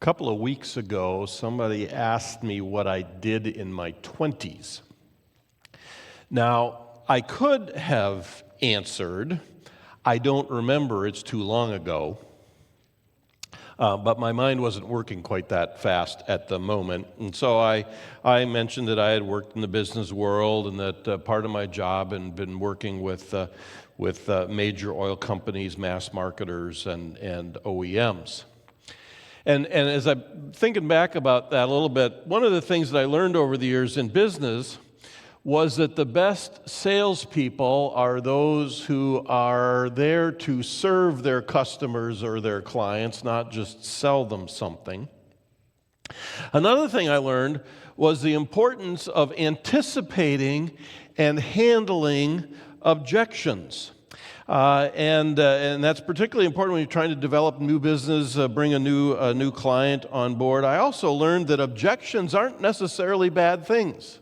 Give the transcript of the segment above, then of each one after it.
couple of weeks ago, somebody asked me what I did in my 20s. Now, I could have answered, I don't remember, it's too long ago. But my mind wasn't working quite that fast at the moment. And so I mentioned that I had worked in the business world and that part of my job had been working with major oil companies, mass marketers, and OEMs. And as I'm thinking back about that a little bit, one of the things that I learned over the years in business was that the best salespeople are those who are there to serve their customers or their clients, not just sell them something. Another thing I learned was the importance of anticipating and handling objections. And that's particularly important when you're trying to develop new business, bring a new client on board. I also learned that objections aren't necessarily bad things.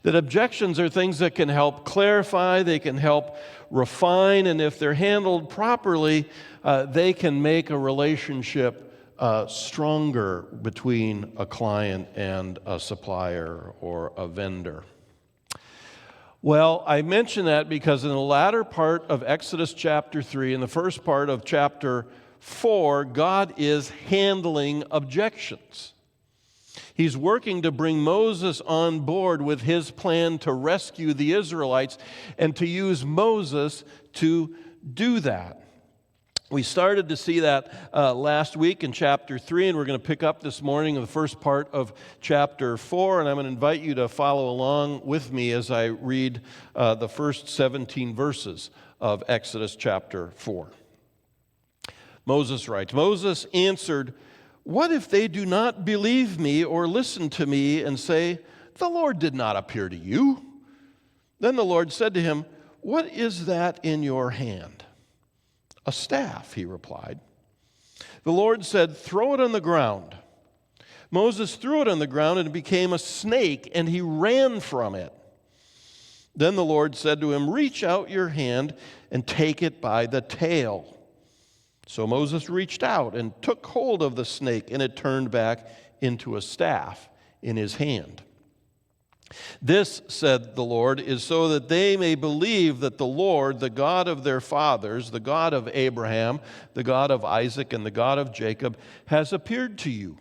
That objections are things that can help clarify, they can help refine, and if they're handled properly, they can make a relationship stronger between a client and a supplier or a vendor. Well, I mention that because in the latter part of Exodus chapter 3 and the first part of chapter 4, God is handling objections. He's working to bring Moses on board with his plan to rescue the Israelites and to use Moses to do that. We started to see that last week in chapter 3, and we're going to pick up this morning in the first part of chapter 4, and I'm going to invite you to follow along with me as I read the first 17 verses of Exodus chapter 4. Moses writes, Moses answered, "What if they do not believe me or listen to me and say, 'The Lord did not appear to you'?" Then the Lord said to him, "What is that in your hand?" "A staff," he replied. The Lord said, "Throw it on the ground." Moses threw it on the ground and it became a snake, and he ran from it. Then the Lord said to him, "Reach out your hand and take it by the tail." So Moses reached out and took hold of the snake, and it turned back into a staff in his hand. "This," said the Lord, "is so that they may believe that the Lord, the God of their fathers, the God of Abraham, the God of Isaac, and the God of Jacob, has appeared to you."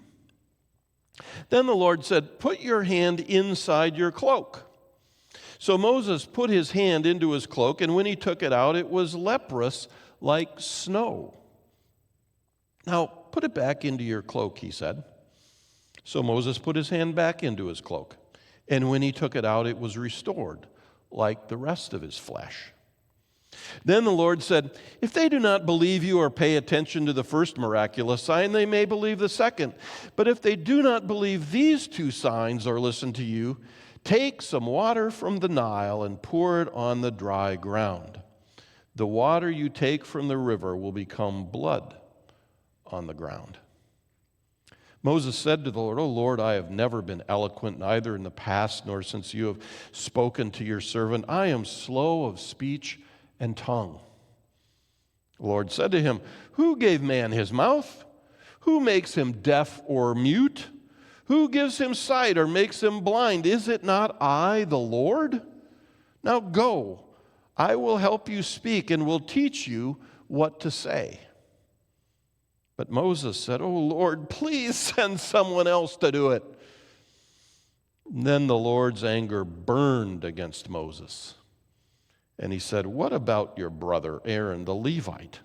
Then the Lord said, "Put your hand inside your cloak." So Moses put his hand into his cloak, and when he took it out, it was leprous like snow. "Now, put it back into your cloak," he said. So Moses put his hand back into his cloak, and when he took it out, it was restored, like the rest of his flesh. Then the Lord said, "If they do not believe you or pay attention to the first miraculous sign, they may believe the second. But if they do not believe these two signs or listen to you, take some water from the Nile and pour it on the dry ground. The water you take from the river will become blood on the ground." Moses said to the Lord, "O Lord, I have never been eloquent, neither in the past nor since you have spoken to your servant. I am slow of speech and tongue." The Lord said to him, "Who gave man his mouth? Who makes him deaf or mute? Who gives him sight or makes him blind? Is it not I, the Lord? Now go, I will help you speak and will teach you what to say." But Moses said, "O Lord, please send someone else to do it." And then the Lord's anger burned against Moses. And he said, "What about your brother Aaron the Levite?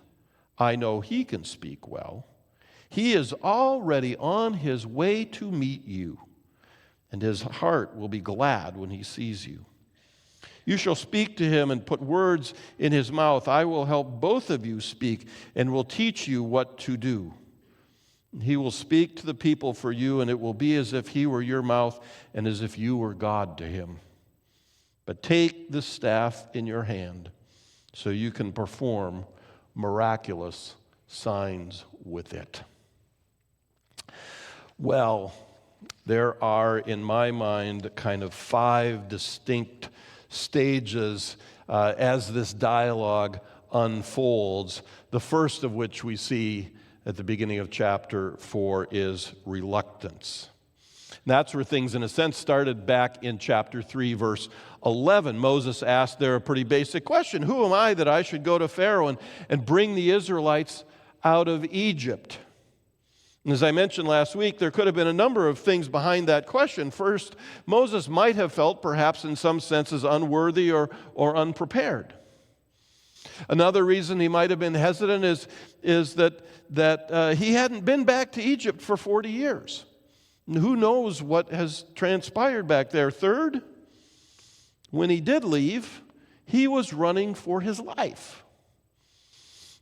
I know he can speak well. He is already on his way to meet you, and his heart will be glad when he sees you. You shall speak to him and put words in his mouth. I will help both of you speak and will teach you what to do. He will speak to the people for you, and it will be as if he were your mouth and as if you were God to him. But take the staff in your hand so you can perform miraculous signs with it." Well, there are, in my mind, kind of 5 distinct stages as this dialogue unfolds, the first of which we see at the beginning of chapter 4 is reluctance. And that's where things, in a sense, started back in chapter 3, verse 11. Moses asked there a pretty basic question: who am I that I should go to Pharaoh and bring the Israelites out of Egypt? And as I mentioned last week, there could have been a number of things behind that question. First, Moses might have felt, perhaps in some senses, unworthy or unprepared. Another reason he might have been hesitant is that he hadn't been back to Egypt for 40 years. And who knows what has transpired back there. Third, when he did leave, he was running for his life.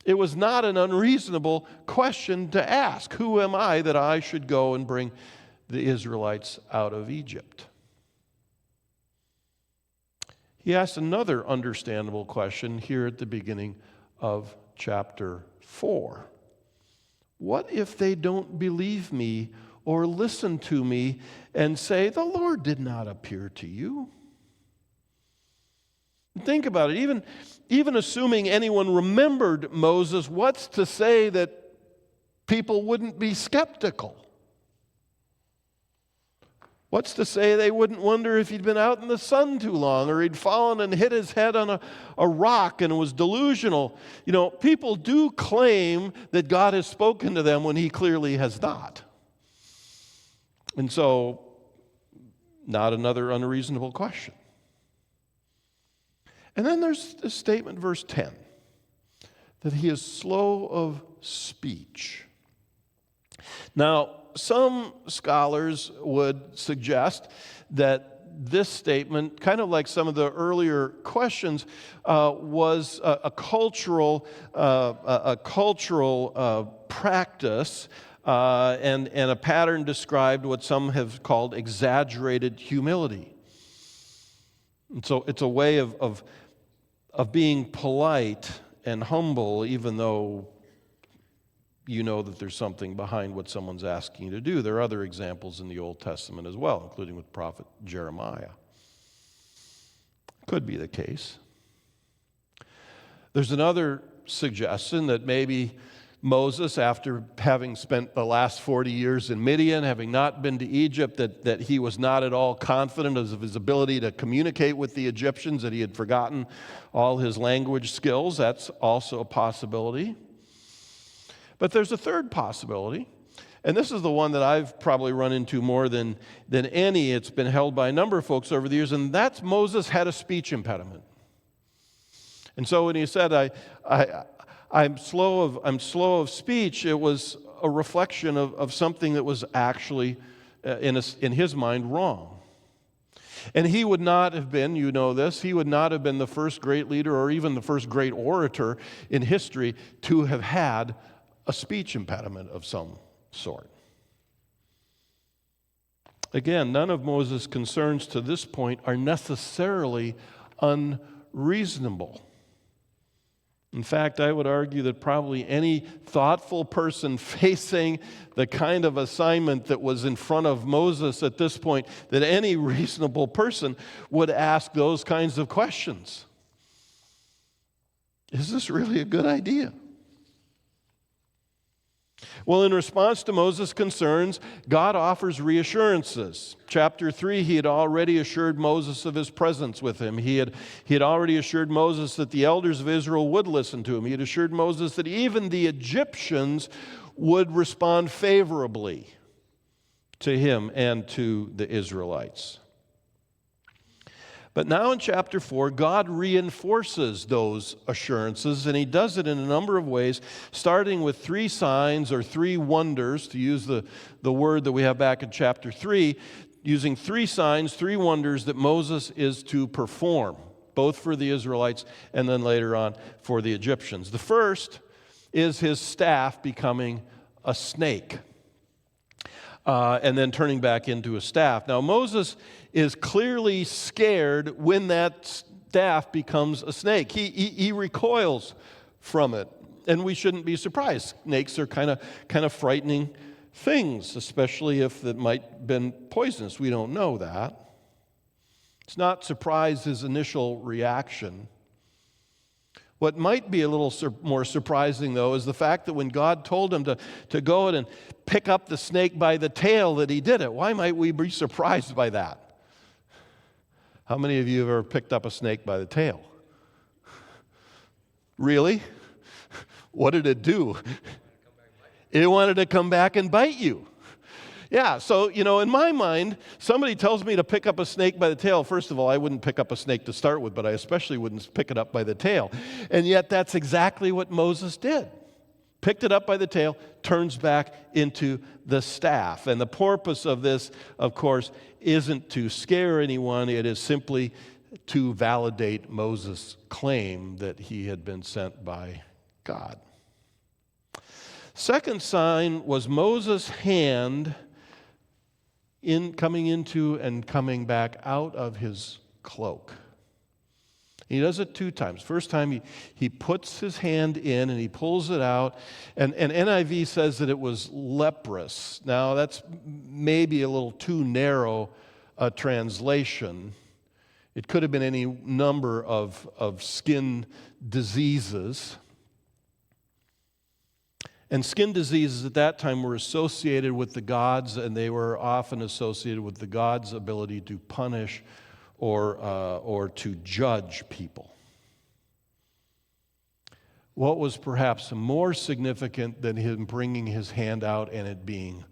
It was not an unreasonable question to ask: who am I that I should go and bring the Israelites out of Egypt? He asked another understandable question here at the beginning of chapter 4. What if they don't believe me or listen to me and say, "The Lord did not appear to you"? Think about it. Even assuming anyone remembered Moses, what's to say that people wouldn't be skeptical? What's to say they wouldn't wonder if he'd been out in the sun too long, or he'd fallen and hit his head on a rock and was delusional? You know, people do claim that God has spoken to them when he clearly has not. And so, not another unreasonable question. And then there's this statement, verse 10, that he is slow of speech. Now, some scholars would suggest that this statement, kind of like some of the earlier questions, was a cultural practice and a pattern described what some have called exaggerated humility. And so it's a way of being polite and humble, even though you know that there's something behind what someone's asking you to do. There are other examples in the Old Testament as well, including with prophet Jeremiah. Could be the case. There's another suggestion that maybe Moses, after having spent the last 40 years in Midian, having not been to Egypt, that he was not at all confident of his ability to communicate with the Egyptians, that he had forgotten all his language skills. That's also a possibility. But there's a third possibility, and this is the one that I've probably run into more than any. It's been held by a number of folks over the years, and that's Moses had a speech impediment. And so when he said, I'm slow of speech, it was a reflection of something that was actually, in his mind, wrong. And he would not have been, you know this, he would not have been the first great leader or even the first great orator in history to have had a speech impediment of some sort. Again, none of Moses' concerns to this point are necessarily unreasonable. In fact, I would argue that probably any thoughtful person facing the kind of assignment that was in front of Moses at this point, that any reasonable person would ask those kinds of questions. Is this really a good idea? Well, in response to Moses' concerns, God offers reassurances. Chapter 3, he had already assured Moses of his presence with him. He had already assured Moses that the elders of Israel would listen to him. He had assured Moses that even the Egyptians would respond favorably to him and to the Israelites. But now in chapter 4, God reinforces those assurances, and he does it in a number of ways, starting with 3 signs or 3 wonders, to use the word that we have back in chapter 3, using 3 signs, 3 wonders that Moses is to perform, both for the Israelites and then later on for the Egyptians. The first is his staff becoming a snake. And then turning back into a staff. Now, Moses is clearly scared when that staff becomes a snake. He recoils from it, and we shouldn't be surprised. Snakes are kind of frightening things, especially if it might have been poisonous. We don't know that. It's not surprise his initial reaction. What might be a little more surprising, though, is the fact that when God told him to go and pick up the snake by the tail, that he did it. Why might we be surprised by that? How many of you have ever picked up a snake by the tail? Really? What did it do? It wanted to come back and bite you. Yeah, so, in my mind, somebody tells me to pick up a snake by the tail. First of all, I wouldn't pick up a snake to start with, but I especially wouldn't pick it up by the tail. And yet that's exactly what Moses did. Picked it up by the tail, turns back into the staff. And the purpose of this, of course, isn't to scare anyone. It is simply to validate Moses' claim that he had been sent by God. Second sign was Moses' hand coming into and coming back out of his cloak. He does it 2 times. First time he puts his hand in and he pulls it out, and NIV says that it was leprous. Now that's maybe a little too narrow a translation. It could have been any number of skin diseases. And skin diseases at that time were associated with the gods, and they were often associated with the gods' ability to punish or to judge people. What was perhaps more significant than him bringing his hand out and it being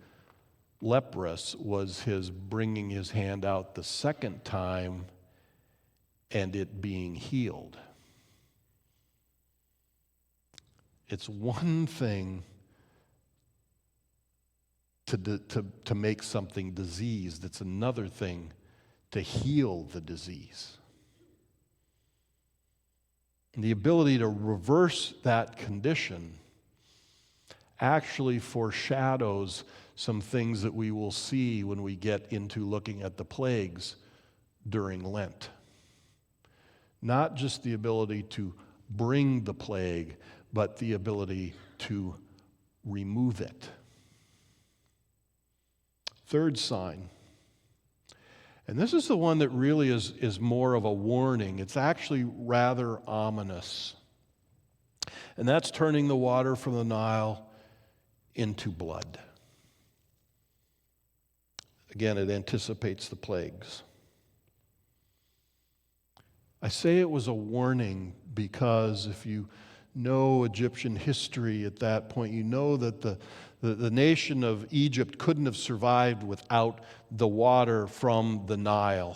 leprous was his bringing his hand out the second time and it being healed. It's one thing to make something diseased. It's another thing to heal the disease. And the ability to reverse that condition actually foreshadows some things that we will see when we get into looking at the plagues during Lent. Not just the ability to bring the plague, but the ability to remove it. Third sign, and this is the one that really is more of a warning. It's actually rather ominous. And that's turning the water from the Nile into blood. Again, it anticipates the plagues. I say it was a warning because if you know Egyptian history at that point, you know that the nation of Egypt couldn't have survived without the water from the Nile.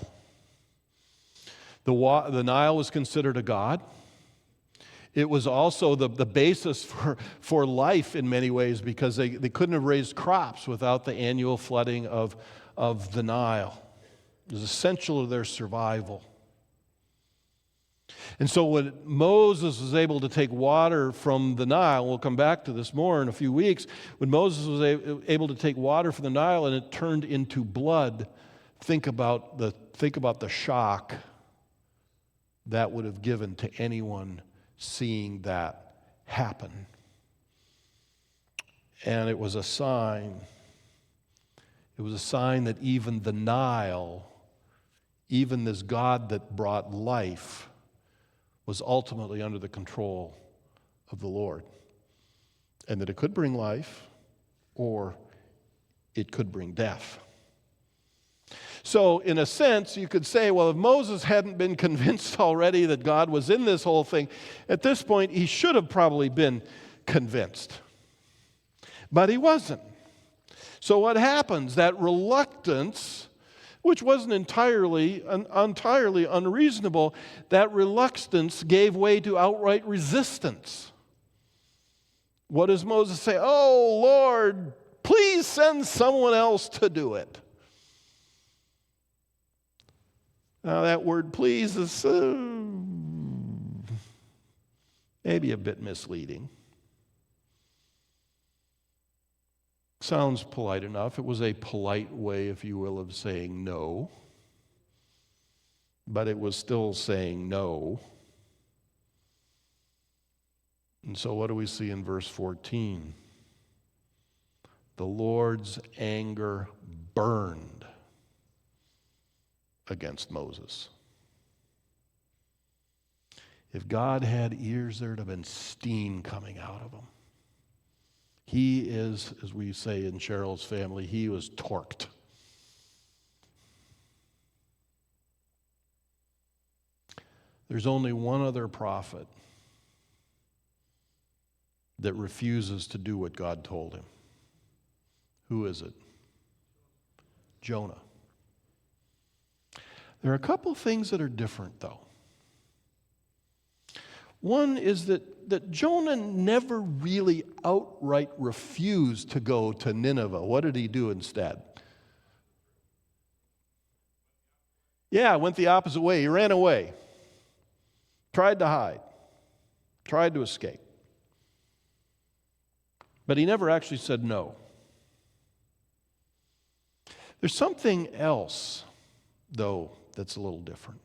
The Nile was considered a god. It was also the basis for life in many ways because they couldn't have raised crops without the annual flooding of the Nile. It was essential to their survival. And so when Moses was able to take water from the Nile, we'll come back to this more in a few weeks, when Moses was able to take water from the Nile and it turned into blood, think about the shock that would have given to anyone seeing that happen. And it was a sign. It was a sign that even the Nile, even this God that brought life, was ultimately under the control of the Lord. And that it could bring life or it could bring death. So, in a sense, you could say, well, if Moses hadn't been convinced already that God was in this whole thing, at this point, he should have probably been convinced. But he wasn't. So what happens? That reluctance, which wasn't entirely unreasonable, that reluctance gave way to outright resistance. What does Moses say? Oh, Lord, please send someone else to do it. Now, that word please is maybe a bit misleading. Sounds polite enough. It was a polite way, if you will, of saying no. But it was still saying no. And so what do we see in verse 14? The Lord's anger burned against Moses. If God had ears, there'd have been steam coming out of them. He is, as we say in Cheryl's family, he was torqued. There's only one other prophet that refuses to do what God told him. Who is it? Jonah. There are a couple things that are different, though. One is that Jonah never really outright refused to go to Nineveh. What did he do instead? Yeah, went the opposite way. He ran away. Tried to hide. Tried to escape. But he never actually said no. There's something else, though, that's a little different.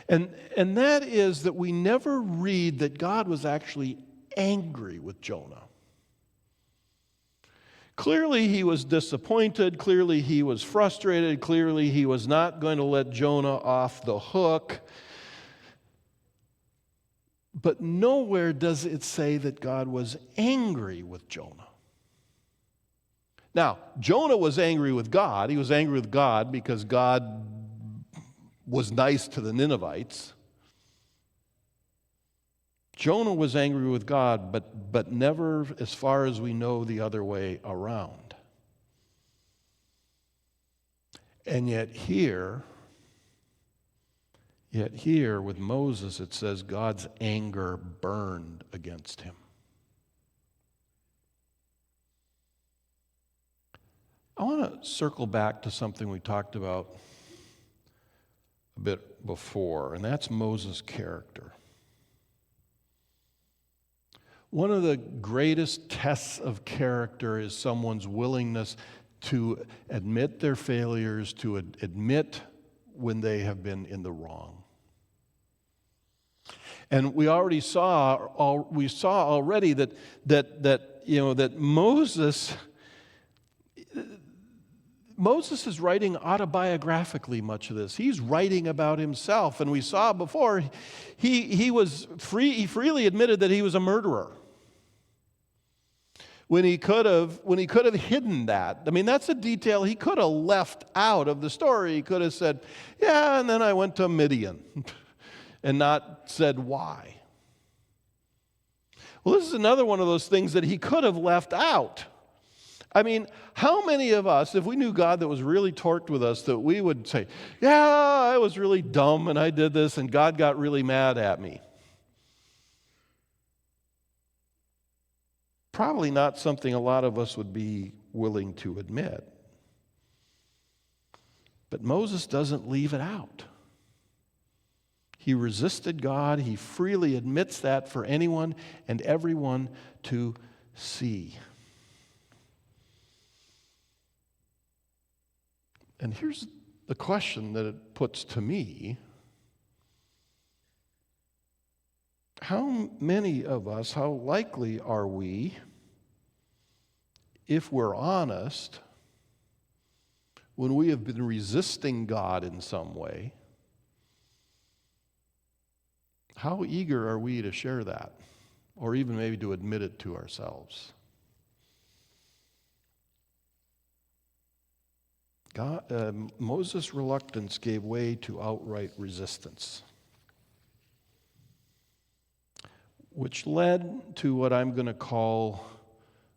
And that is that we never read that God was actually angry with Jonah. Clearly he was disappointed. Clearly he was frustrated. Clearly he was not going to let Jonah off the hook. But nowhere does it say that God was angry with Jonah. Now, Jonah was angry with God. He was angry with God because God was nice to the Ninevites. Jonah was angry with God, but never, as far as we know, the other way around. And yet here with Moses, it says God's anger burned against him. I want to circle back to something we talked about a bit before, and that's Moses' character. One of the greatest tests of character is someone's willingness to admit their failures, to admit when they have been in the wrong. And we already saw already that Moses is writing autobiographically much of this. He's writing about himself, and we saw before he freely admitted that he was a murderer. When he could have hidden that. I mean, that's a detail he could have left out of the story. He could have said, yeah, and then I went to Midian, and not said why. Well, this is another one of those things that he could have left out. I mean, how many of us, if we knew God that was really torqued with us, that we would say, yeah, I was really dumb and I did this and God got really mad at me? Probably not something a lot of us would be willing to admit. But Moses doesn't leave it out. He resisted God. He freely admits that for anyone and everyone to see. And here's the question that it puts to me. How many of us, how likely are we, if we're honest, when we have been resisting God in some way, how eager are we to share that? Or even maybe to admit it to ourselves? Moses' reluctance gave way to outright resistance, which led to what I'm going to call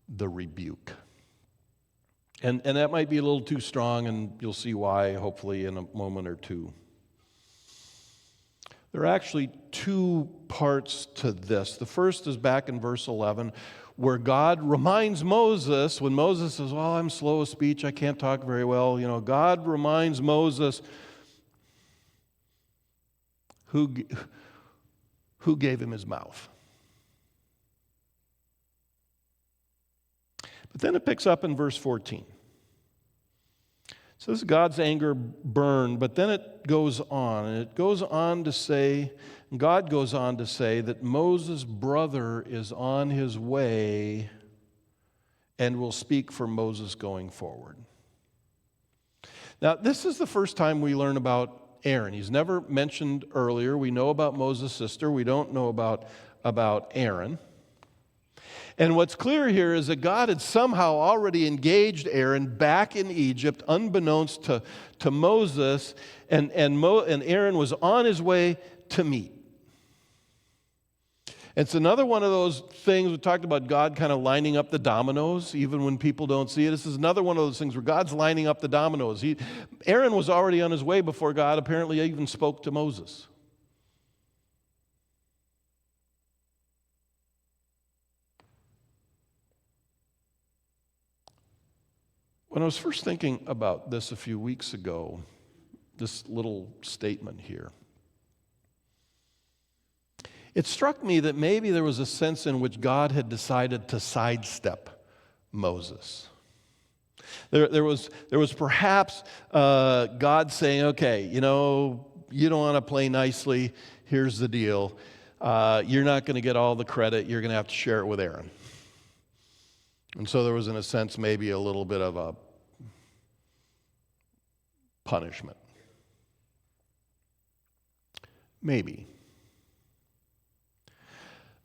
the rebuke. And that might be a little too strong, and you'll see why, hopefully, in a moment or two. There are actually two parts to this. The first is back in verse 11, where God reminds Moses, when Moses says, well, I'm slow of speech, I can't talk very well, God reminds Moses who gave him his mouth. But then it picks up in verse 14. So this is God's anger burned, but then it goes on, and it goes on to say, God goes on to say that Moses' brother is on his way and will speak for Moses going forward. Now, this is the first time we learn about Aaron. He's never mentioned earlier. We know about Moses' sister. We don't know about Aaron. And what's clear here is that God had somehow already engaged Aaron back in Egypt, unbeknownst to Moses, and Aaron was on his way to meet. It's another one of those things we talked about, God kind of lining up the dominoes, even when people don't see it. This is another one of those things where God's lining up the dominoes. Aaron was already on his way before God apparently even spoke to Moses. When I was first thinking about this a few weeks ago, this little statement here, it struck me that maybe there was a sense in which God had decided to sidestep Moses. There was perhaps God saying, okay, you don't want to play nicely. Here's the deal. You're not going to get all the credit. You're going to have to share it with Aaron. And so there was, in a sense, maybe a little bit of a punishment. Maybe.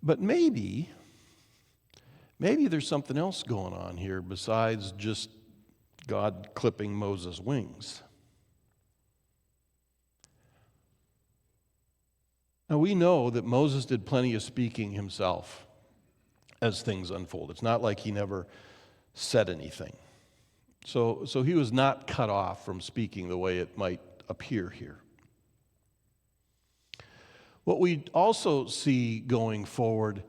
But maybe there's something else going on here besides just God clipping Moses' wings. Now we know that Moses did plenty of speaking himself as things unfold. It's not like he never said anything. So he was not cut off from speaking the way it might appear here. What we also see going forward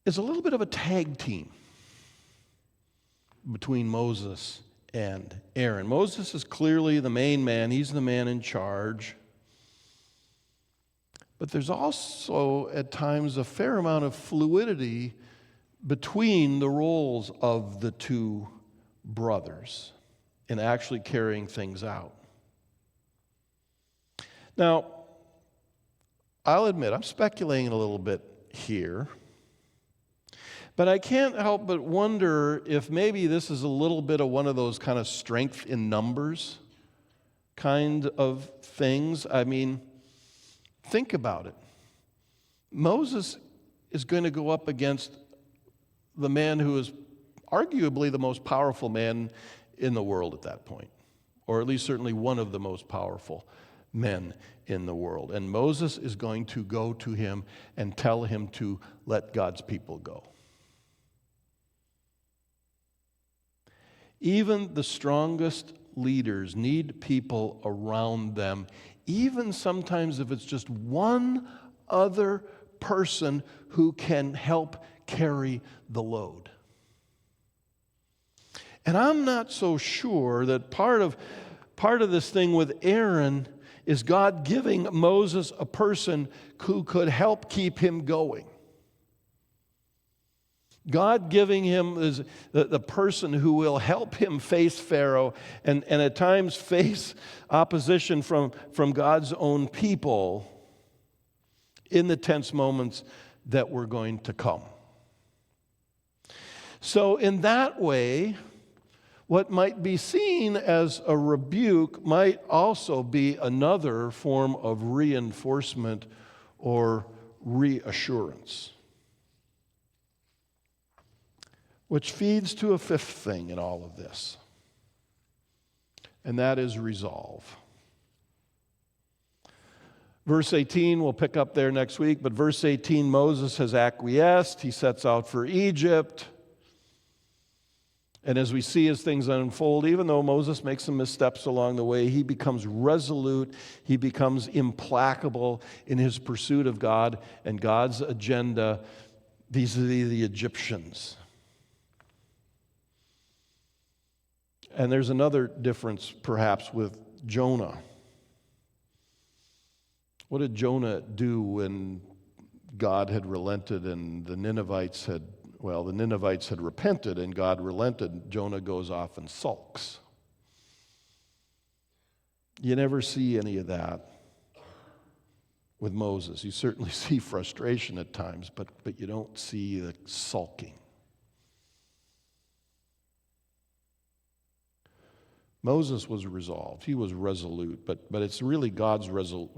is a little bit of a tag team between Moses and Aaron. Moses is clearly the main man. He's the man in charge. But there's also, at times, a fair amount of fluidity between the roles of the two brothers in actually carrying things out. Now, I'll admit, I'm speculating a little bit here, but I can't help but wonder if maybe this is a little bit of one of those kind of strength in numbers kind of things. I mean, think about it. Moses is going to go up against the man who is arguably the most powerful man in the world at that point, or at least certainly one of the most powerful men in the world. And Moses is going to go to him and tell him to let God's people go. Even the strongest leaders need people around them, even sometimes if it's just one other person who can help carry the load. And I'm not so sure that part of this thing with Aaron is God giving Moses a person who could help keep him going. God giving him the person who will help him face Pharaoh and at times face opposition from God's own people in the tense moments that were going to come. So in that way, what might be seen as a rebuke might also be another form of reinforcement or reassurance. Which feeds to a fifth thing in all of this, and that is resolve. Verse 18, we'll pick up there next week, but verse 18, Moses has acquiesced. He sets out for Egypt. And as we see as things unfold, even though Moses makes some missteps along the way, he becomes resolute, he becomes implacable in his pursuit of God and God's agenda vis-a-vis the Egyptians. And there's another difference, perhaps, with Jonah. What did Jonah do when God had relented and the Ninevites had repented and God relented? Jonah goes off and sulks. You never see any of that with Moses. You certainly see frustration at times, but you don't see the sulking. Moses was resolved. He was resolute, but it's really God's resolve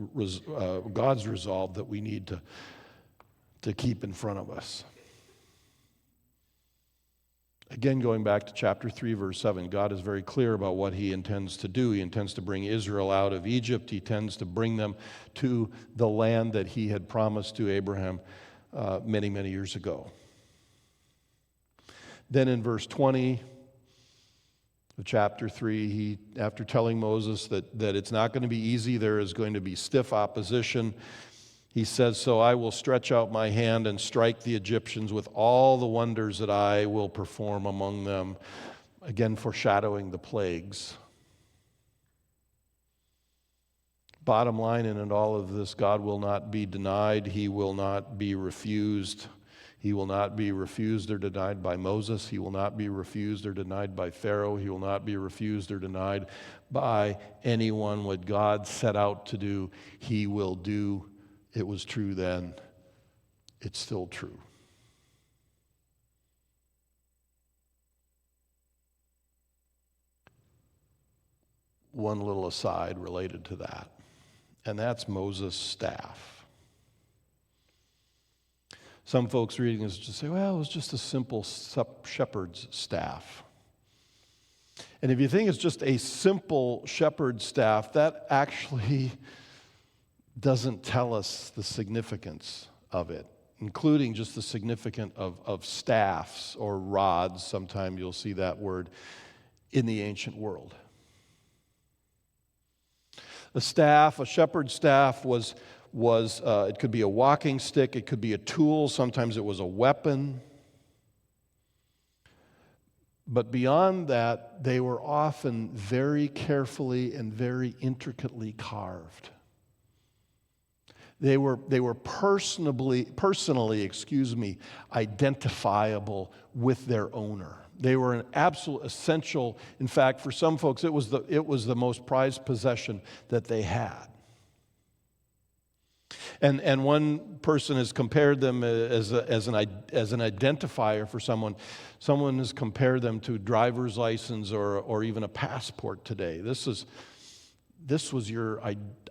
that we need to keep in front of us. Again, going back to chapter 3, verse 7, God is very clear about what he intends to do. He intends to bring Israel out of Egypt. He intends to bring them to the land that he had promised to Abraham many, many years ago. Then in verse 20 of chapter 3, after telling Moses that it's not going to be easy, there is going to be stiff opposition, he says, "So I will stretch out my hand and strike the Egyptians with all the wonders that I will perform among them." Again, foreshadowing the plagues. Bottom line in all of this, God will not be denied. He will not be refused. He will not be refused or denied by Moses. He will not be refused or denied by Pharaoh. He will not be refused or denied by anyone. What God set out to do, he will do. It was true then. It's still true. One little aside related to that, and that's Moses' staff. Some folks reading this just say, well, it was just a simple shepherd's staff. And if you think it's just a simple shepherd's staff, that actually doesn't tell us the significance of it, including just the significance of staffs or rods. Sometime you'll see that word in the ancient world. A shepherd's staff was it could be a walking stick, it could be a tool, sometimes it was a weapon. But beyond that, they were often very carefully and very intricately carved. They were personally, identifiable with their owner. They were an absolute essential. In fact, for some folks, it was the most prized possession that they had. And one person has compared them as an identifier for someone. Someone has compared them to a driver's license or even a passport today. This was your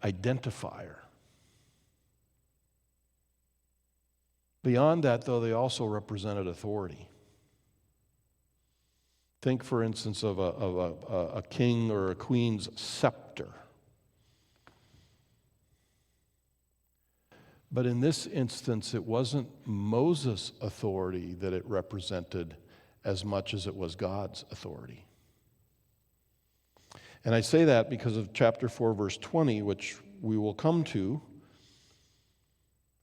identifier. Beyond that, though, they also represented authority. Think, for instance, of a king or a queen's scepter. But in this instance, it wasn't Moses' authority that it represented as much as it was God's authority. And I say that because of chapter 4, verse 20, which we will come to,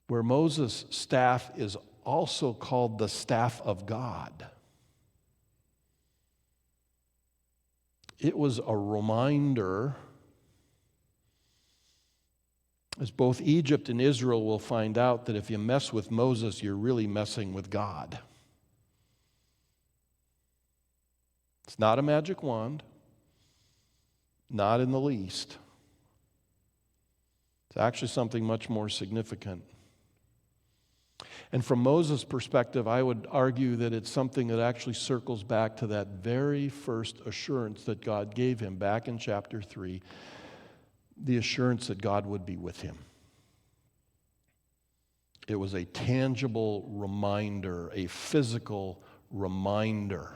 where Moses' staff is also called the staff of God. It was a reminder, as both Egypt and Israel will find out, that if you mess with Moses, you're really messing with God. It's not a magic wand, not in the least. It's actually something much more significant. And from Moses' perspective, I would argue that it's something that actually circles back to that very first assurance that God gave him back in chapter 3, the assurance that God would be with him. It was a tangible reminder, a physical reminder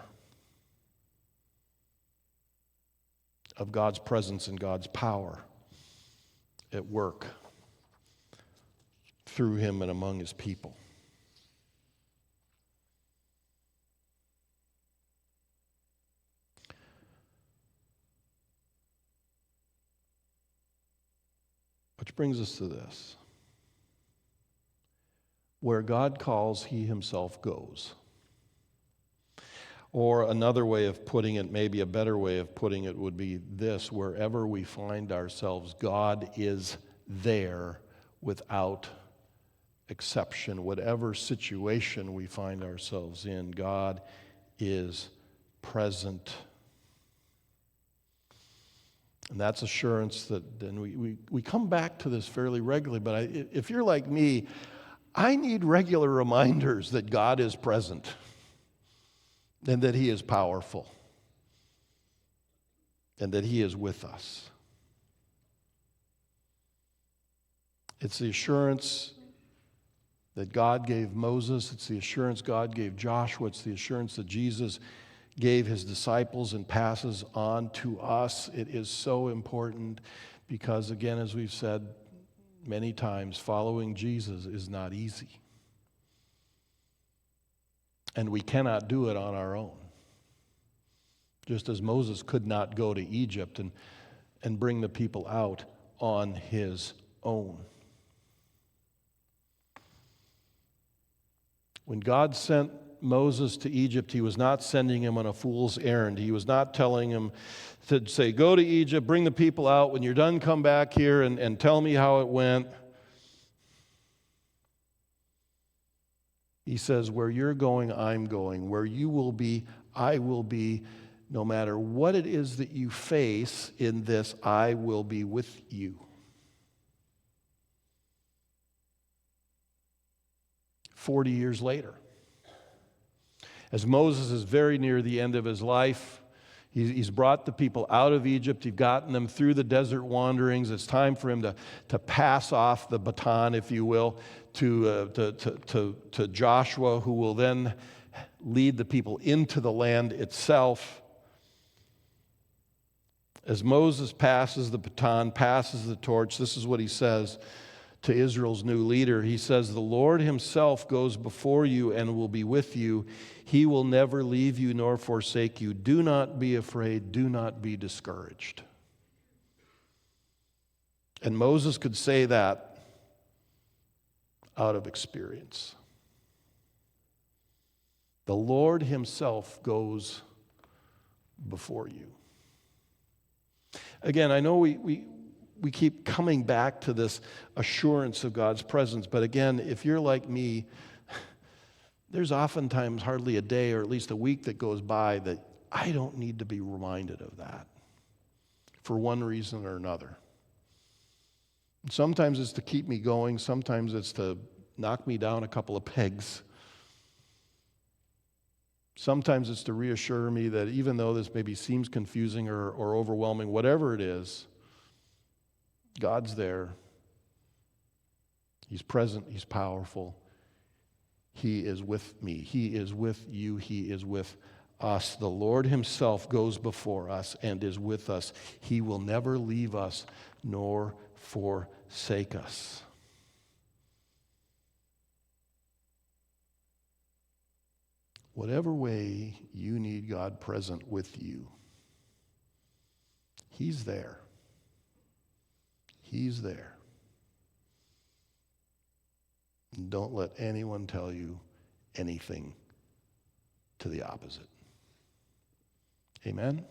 of God's presence and God's power at work through him and among his people. Which brings us to this. Where God calls, he himself goes. Or another way of putting it, maybe a better way of putting it would be this: wherever we find ourselves, God is there without exception. Whatever situation we find ourselves in, God is present. And that's assurance that, and we come back to this fairly regularly, but if you're like me, I need regular reminders that God is present and that he is powerful and that he is with us. It's the assurance that God gave Moses. It's the assurance God gave Joshua. It's the assurance that Jesus gave his disciples and passes on to us. It is so important because, again, as we've said many times, following Jesus is not easy. And we cannot do it on our own. Just as Moses could not go to Egypt and bring the people out on his own. When God sent Moses to Egypt, he was not sending him on a fool's errand. He was not telling him to say, go to Egypt, bring the people out. When you're done, come back here and tell me how it went. He says, where you're going, I'm going. Where you will be, I will be. No matter what it is that you face in this, I will be with you. 40 years later, as Moses is very near the end of his life, he's brought the people out of Egypt. He's gotten them through the desert wanderings. It's time for him to pass off the baton, if you will, to Joshua, who will then lead the people into the land itself. As Moses passes the baton, passes the torch, this is what he says to Israel's new leader. He says, the Lord himself goes before you and will be with you. He will never leave you nor forsake you. Do not be afraid. Do not be discouraged. And Moses could say that out of experience. The Lord himself goes before you. Again, I know we keep coming back to this assurance of God's presence. But again, if you're like me, there's oftentimes hardly a day or at least a week that goes by that I don't need to be reminded of that for one reason or another. Sometimes it's to keep me going. Sometimes it's to knock me down a couple of pegs. Sometimes it's to reassure me that even though this maybe seems confusing or overwhelming, whatever it is, God's there. He's present. He's powerful. He is with me. He is with you. He is with us. The Lord himself goes before us and is with us. He will never leave us nor forsake us. Whatever way you need God present with you, he's there. He's there. And don't let anyone tell you anything to the opposite. Amen?